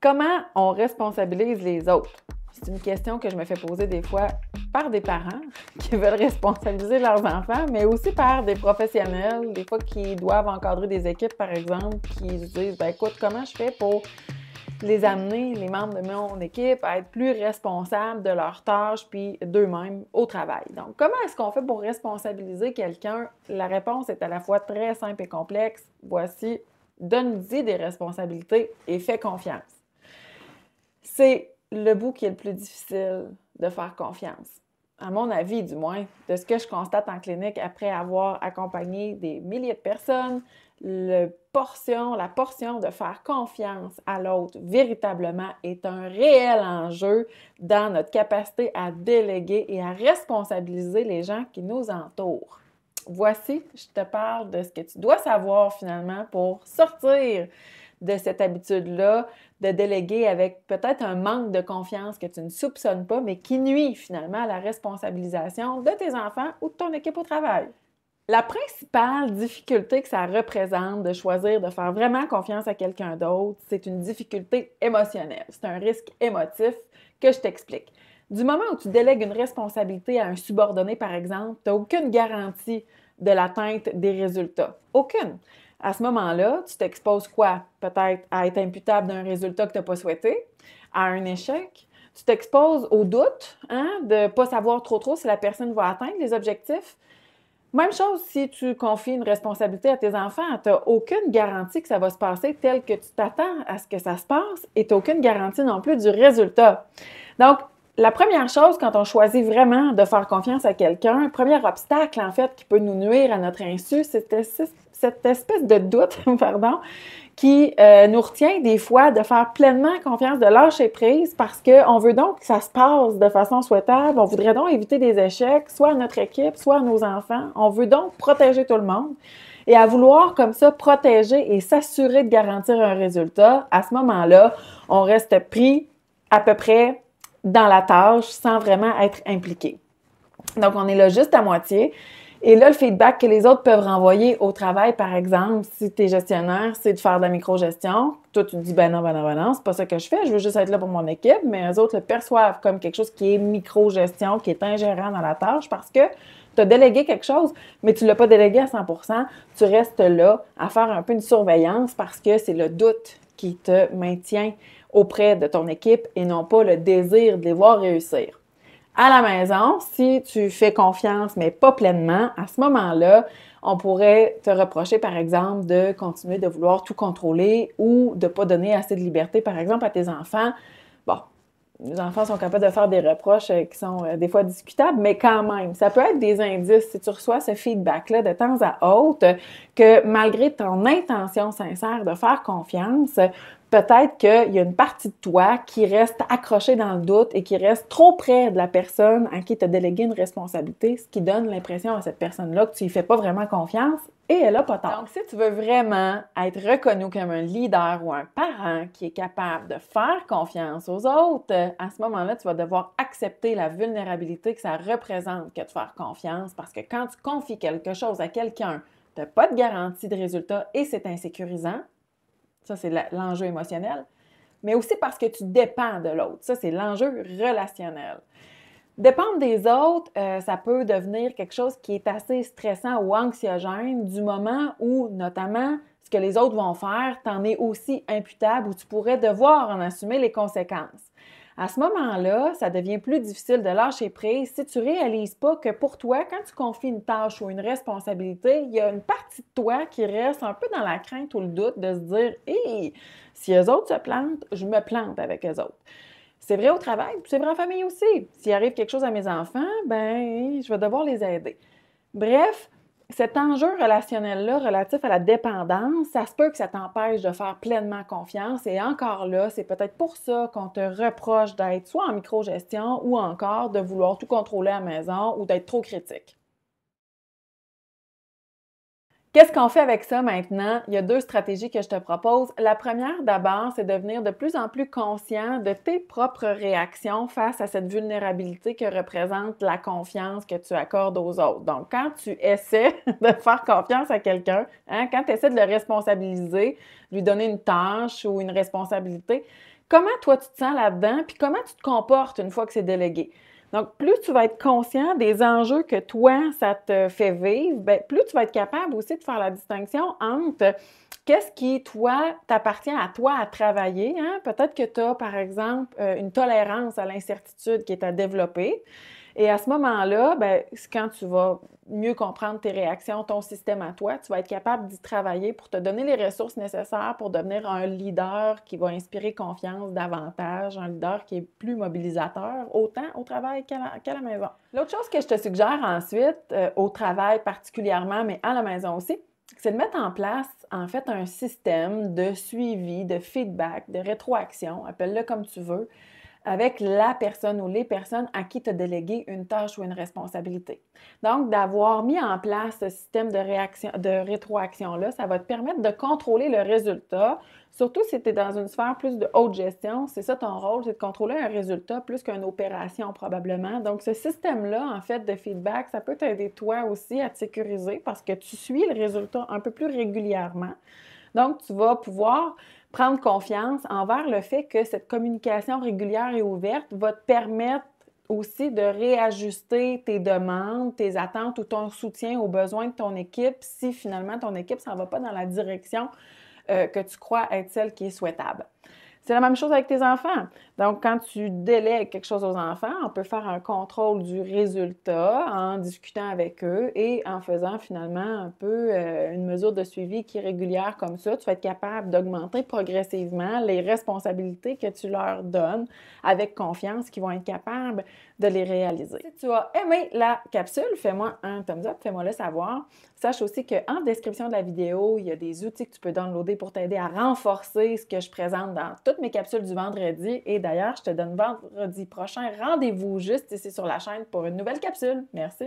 Comment on responsabilise les autres? C'est une question que je me fais poser des fois par des parents qui veulent responsabiliser leurs enfants, mais aussi par des professionnels, des fois qui doivent encadrer des équipes, par exemple, qui se disent « ben écoute, comment je fais pour les amener, les membres de mon équipe, à être plus responsables de leurs tâches puis d'eux-mêmes au travail. » Donc, comment est-ce qu'on fait pour responsabiliser quelqu'un? La réponse est à la fois très simple et complexe. Voici, donne-y des responsabilités et fais confiance. C'est le bout qui est le plus difficile de faire confiance. À mon avis, du moins, de ce que je constate en clinique après avoir accompagné des milliers de personnes, la portion de faire confiance à l'autre véritablement est un réel enjeu dans notre capacité à déléguer et à responsabiliser les gens qui nous entourent. Voici, je te parle de ce que tu dois savoir finalement pour sortir de cette habitude-là de déléguer avec peut-être un manque de confiance que tu ne soupçonnes pas, mais qui nuit finalement à la responsabilisation de tes enfants ou de ton équipe au travail. La principale difficulté que ça représente de choisir de faire vraiment confiance à quelqu'un d'autre, c'est une difficulté émotionnelle. C'est un risque émotif que je t'explique. Du moment où tu délègues une responsabilité à un subordonné, par exemple, tu n'as aucune garantie de l'atteinte des résultats. Aucune. À ce moment-là, tu t'exposes quoi? Peut-être à être imputable d'un résultat que tu n'as pas souhaité, à un échec. Tu t'exposes au doute, de ne pas savoir trop si la personne va atteindre les objectifs. Même chose si tu confies une responsabilité à tes enfants, tu n'as aucune garantie que ça va se passer tel que tu t'attends à ce que ça se passe et tu n'as aucune garantie non plus du résultat. Donc, la première chose, quand on choisit vraiment de faire confiance à quelqu'un, le premier obstacle, en fait, qui peut nous nuire à notre insu, c'est cette espèce de doute, qui nous retient des fois de faire pleinement confiance, de lâcher prise parce qu'on veut donc que ça se passe de façon souhaitable. On voudrait donc éviter des échecs, soit à notre équipe, soit à nos enfants. On veut donc protéger tout le monde. Et à vouloir comme ça protéger et s'assurer de garantir un résultat, à ce moment-là, on reste pris à peu près dans la tâche sans vraiment être impliqué. Donc, on est là juste à moitié. Et là, le feedback que les autres peuvent renvoyer au travail, par exemple, si tu es gestionnaire, c'est de faire de la microgestion. Toi, tu te dis, ben non, c'est pas ça que je fais, je veux juste être là pour mon équipe, mais eux autres le perçoivent comme quelque chose qui est microgestion, qui est ingérant dans la tâche parce que tu as délégué quelque chose, mais tu ne l'as pas délégué à 100%. Tu restes là à faire un peu une surveillance parce que c'est le doute qui te maintient auprès de ton équipe et non pas le désir de les voir réussir. À la maison, si tu fais confiance, mais pas pleinement, à ce moment-là, on pourrait te reprocher, par exemple, de continuer de vouloir tout contrôler ou de ne pas donner assez de liberté, par exemple, à tes enfants. Bon, les enfants sont capables de faire des reproches qui sont des fois discutables, mais quand même, ça peut être des indices, si tu reçois ce feedback-là de temps à autre, que malgré ton intention sincère de faire confiance, peut-être qu'il y a une partie de toi qui reste accrochée dans le doute et qui reste trop près de la personne à qui tu as délégué une responsabilité, ce qui donne l'impression à cette personne-là que tu n'y fais pas vraiment confiance et elle n'a pas tort. Donc, si tu veux vraiment être reconnu comme un leader ou un parent qui est capable de faire confiance aux autres, à ce moment-là, tu vas devoir accepter la vulnérabilité que ça représente que de faire confiance parce que quand tu confies quelque chose à quelqu'un, tu n'as pas de garantie de résultat et c'est insécurisant. Ça, c'est l'enjeu émotionnel. Mais aussi parce que tu dépends de l'autre. Ça, c'est l'enjeu relationnel. Dépendre des autres, ça peut devenir quelque chose qui est assez stressant ou anxiogène du moment où, notamment, ce que les autres vont faire, t'en es aussi imputable ou tu pourrais devoir en assumer les conséquences. À ce moment-là, ça devient plus difficile de lâcher prise si tu ne réalises pas que pour toi, quand tu confies une tâche ou une responsabilité, il y a une partie de toi qui reste un peu dans la crainte ou le doute de se dire « Hey, si eux autres se plantent, je me plante avec eux autres. » C'est vrai au travail, puis c'est vrai en famille aussi. S'il arrive quelque chose à mes enfants, ben je vais devoir les aider. Bref, cet enjeu relationnel-là, relatif à la dépendance, ça se peut que ça t'empêche de faire pleinement confiance. Et encore là, c'est peut-être pour ça qu'on te reproche d'être soit en microgestion ou encore de vouloir tout contrôler à la maison ou d'être trop critique. Qu'est-ce qu'on fait avec ça maintenant? Il y a 2 stratégies que je te propose. La première, d'abord, c'est de devenir de plus en plus conscient de tes propres réactions face à cette vulnérabilité que représente la confiance que tu accordes aux autres. Donc, quand tu essaies de faire confiance à quelqu'un, quand tu essaies de le responsabiliser, lui donner une tâche ou une responsabilité, comment toi tu te sens là-dedans, puis comment tu te comportes une fois que c'est délégué. Donc, plus tu vas être conscient des enjeux que toi, ça te fait vivre, bien, plus tu vas être capable aussi de faire la distinction entre qu'est-ce qui, toi, t'appartient à toi à travailler. Hein? Peut-être que tu as, par exemple, une tolérance à l'incertitude qui est à développer. Et à ce moment-là, ben, c'est quand tu vas mieux comprendre tes réactions, ton système à toi, tu vas être capable d'y travailler pour te donner les ressources nécessaires pour devenir un leader qui va inspirer confiance davantage, un leader qui est plus mobilisateur, autant au travail qu'à la maison. L'autre chose que je te suggère ensuite, au travail particulièrement, mais à la maison aussi, c'est de mettre en place, en fait, un système de suivi, de feedback, de rétroaction, appelle-le comme tu veux, avec la personne ou les personnes à qui tu as délégué une tâche ou une responsabilité. Donc, d'avoir mis en place ce système de rétroaction-là, ça va te permettre de contrôler le résultat, surtout si tu es dans une sphère plus de haute gestion. C'est ça ton rôle, c'est de contrôler un résultat plus qu'une opération probablement. Donc, ce système-là, en fait, de feedback, ça peut t'aider toi aussi à te sécuriser parce que tu suis le résultat un peu plus régulièrement. Donc, tu vas pouvoir prendre confiance envers le fait que cette communication régulière et ouverte va te permettre aussi de réajuster tes demandes, tes attentes ou ton soutien aux besoins de ton équipe si finalement ton équipe ne s'en va pas dans la direction que tu crois être celle qui est souhaitable. C'est la même chose avec tes enfants. Donc, quand tu délègues quelque chose aux enfants, on peut faire un contrôle du résultat en discutant avec eux et en faisant finalement un peu une mesure de suivi qui est régulière comme ça. Tu vas être capable d'augmenter progressivement les responsabilités que tu leur donnes avec confiance, qu'ils vont être capables de les réaliser. Si tu as aimé la capsule, fais-moi un thumbs up, fais-moi le savoir. Sache aussi qu'en description de la vidéo, il y a des outils que tu peux downloader pour t'aider à renforcer ce que je présente dans toutes mes capsules du vendredi. Et d'ailleurs, je te donne vendredi prochain rendez-vous juste ici sur la chaîne pour une nouvelle capsule. Merci!